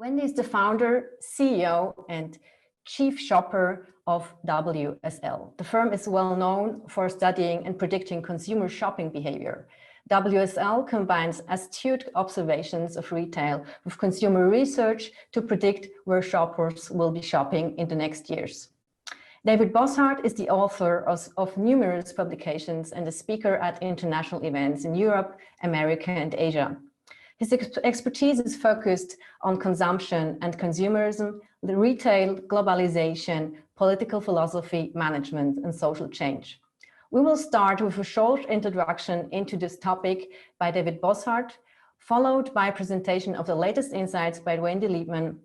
Wendy is the founder, CEO, and chief shopper of WSL. The firm is well known for studying and predicting consumer shopping behavior. WSL combines astute observations of retail with consumer research to predict where shoppers will be shopping in the next years. David Bosshart is the author of numerous publications and a speaker at international events in Europe, America, and Asia. His expertise is focused on consumption and consumerism, the retail, globalization, political philosophy, management, and social change. We will start with a short introduction into this topic by David Bosshart, followed by a presentation of the latest insights by Wendy Liebmann.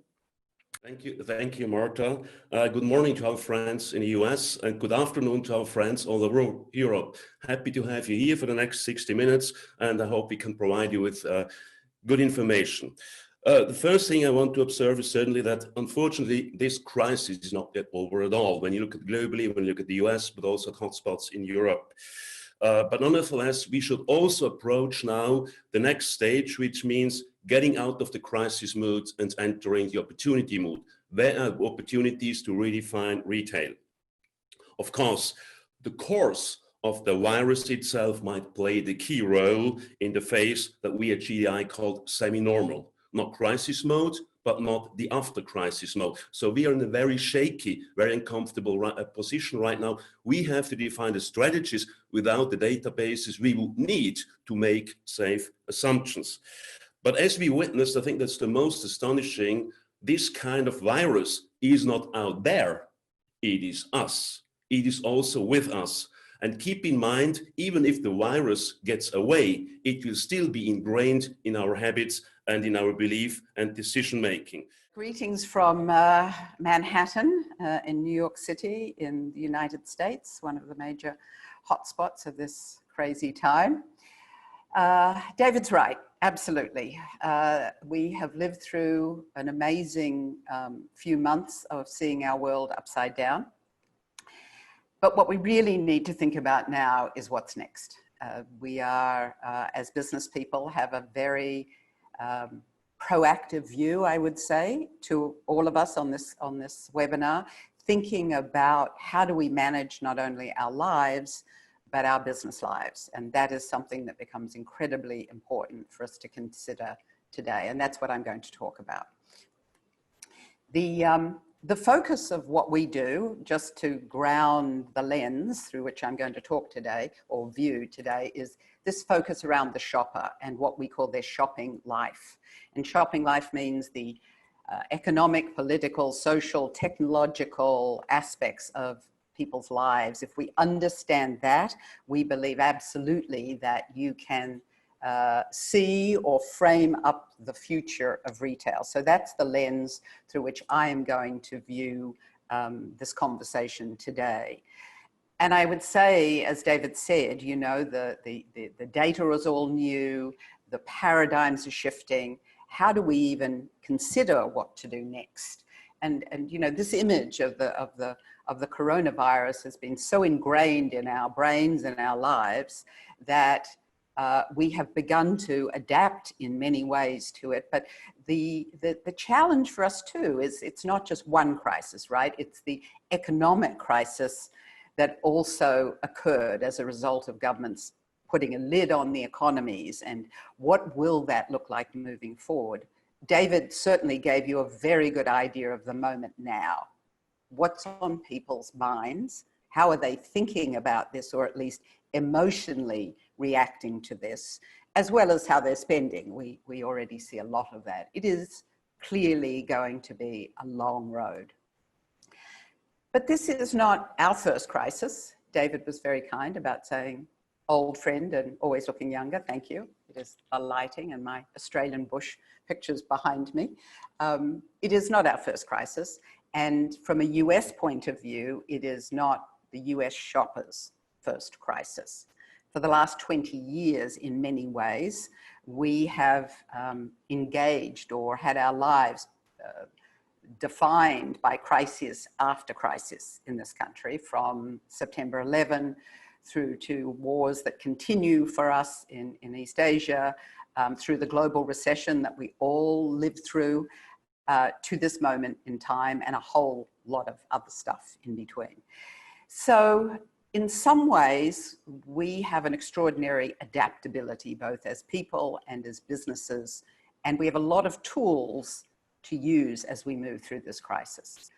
Thank you, Marta. Good morning to our friends in the US and good afternoon to our friends all over Europe. Happy to have you here for the next 60 minutes, and I hope we can provide you with good information. The first thing I want to observe is certainly that, unfortunately, this crisis is not yet over at all. When you look at globally, when you look at the US, but also at hotspots in Europe. But nonetheless, we should also approach now the next stage, which means getting out of the crisis mood and entering the opportunity mood. There are opportunities to redefine retail. Of course, the course of the virus itself might play the key role in the phase that we at GDI called semi-normal. Not crisis mode, but not the after-crisis mode. So we are in a very shaky, very uncomfortable position right now. We have to define the strategies without the databases we would need to make safe assumptions. But as we witnessed, I think that's the most astonishing, this kind of virus is not out there. It is us. It is also with us. And keep in mind, even if the virus gets away, it will still be ingrained in our habits and in our belief and decision-making. Greetings from Manhattan in New York City in the United States, one of the major hotspots of this crazy time. David's right, absolutely. We have lived through an amazing few months of seeing our world upside down. But what we really need to think about now is what's next. We are, as business people, have a very proactive view, I would say, to all of us on this webinar, thinking about how do we manage not only our lives, but our business lives. And that is something that becomes incredibly important for us to consider today. And that's what I'm going to talk about. The focus of what we do, just to ground the lens through which I'm going to talk today, or view today, is this focus around the shopper and what we call their shopping life. And shopping life means the economic, political, social, technological aspects of people's lives. If we understand that, we believe absolutely that you can see or frame up the future of retail. So that's the lens through which I am going to view this conversation today. And I would say, as David said, you know, the data is all new, the paradigms are shifting. How do we even consider what to do next? And you know, this image of the coronavirus has been so ingrained in our brains and our lives that we have begun to adapt in many ways to it. But the challenge for us too is it's not just one crisis, right? It's the economic crisis that also occurred as a result of governments putting a lid on the economies, and what will that look like moving forward? David certainly gave you a very good idea of the moment now. What's on people's minds? How are they thinking about this, or at least emotionally reacting to this, as well as how they're spending? We already see a lot of that. It is clearly going to be a long road. But this is not our first crisis. David was very kind about saying, old friend and always looking younger. Thank you. It is the lighting and my Australian bush pictures behind me. It is not our first crisis. And from a US point of view, it is not the US shoppers' first crisis. For the last 20 years, in many ways, we have engaged or had our lives defined by crisis after crisis in this country, from September 11 through to wars that continue for us in East Asia, through the global recession that we all lived through, to this moment in time, and a whole lot of other stuff in between. So in some ways, we have an extraordinary adaptability, both as people and as businesses, and we have a lot of tools to use as we move through this crisis.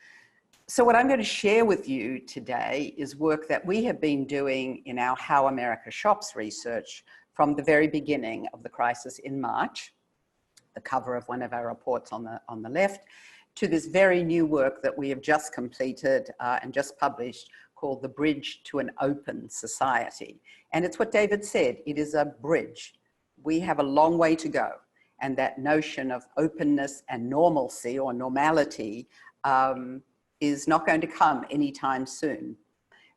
So what I'm going to share with you today is work that we have been doing in our How America Shops research from the very beginning of the crisis in March, the cover of one of our reports on the left, to this very new work that we have just completed and just published called The Bridge to an Open Society. And it's what David said, it is a bridge. We have a long way to go. And that notion of openness and normalcy or normality is not going to come anytime soon,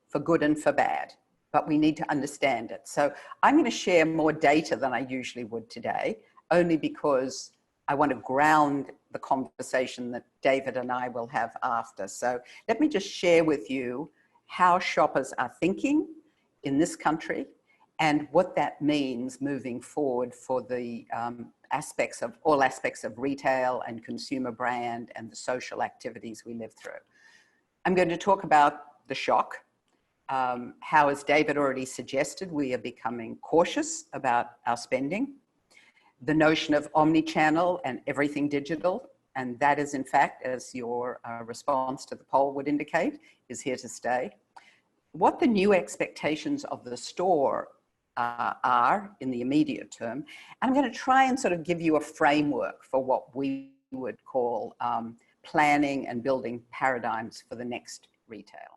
for good and for bad, but we need to understand it. So I'm going to share more data than I usually would today, only because I want to ground the conversation that David and I will have after. So let me just share with you how shoppers are thinking in this country and what that means moving forward for the all aspects of retail and consumer brand and the social activities we live through. I'm going to talk about the shock, how, as David already suggested, we are becoming cautious about our spending, the notion of omni-channel and everything digital, and that is in fact, as your response to the poll would indicate, is here to stay. What the new expectations of the store are in the immediate term. And I'm going to try and sort of give you a framework for what we would call planning and building paradigms for the next retail.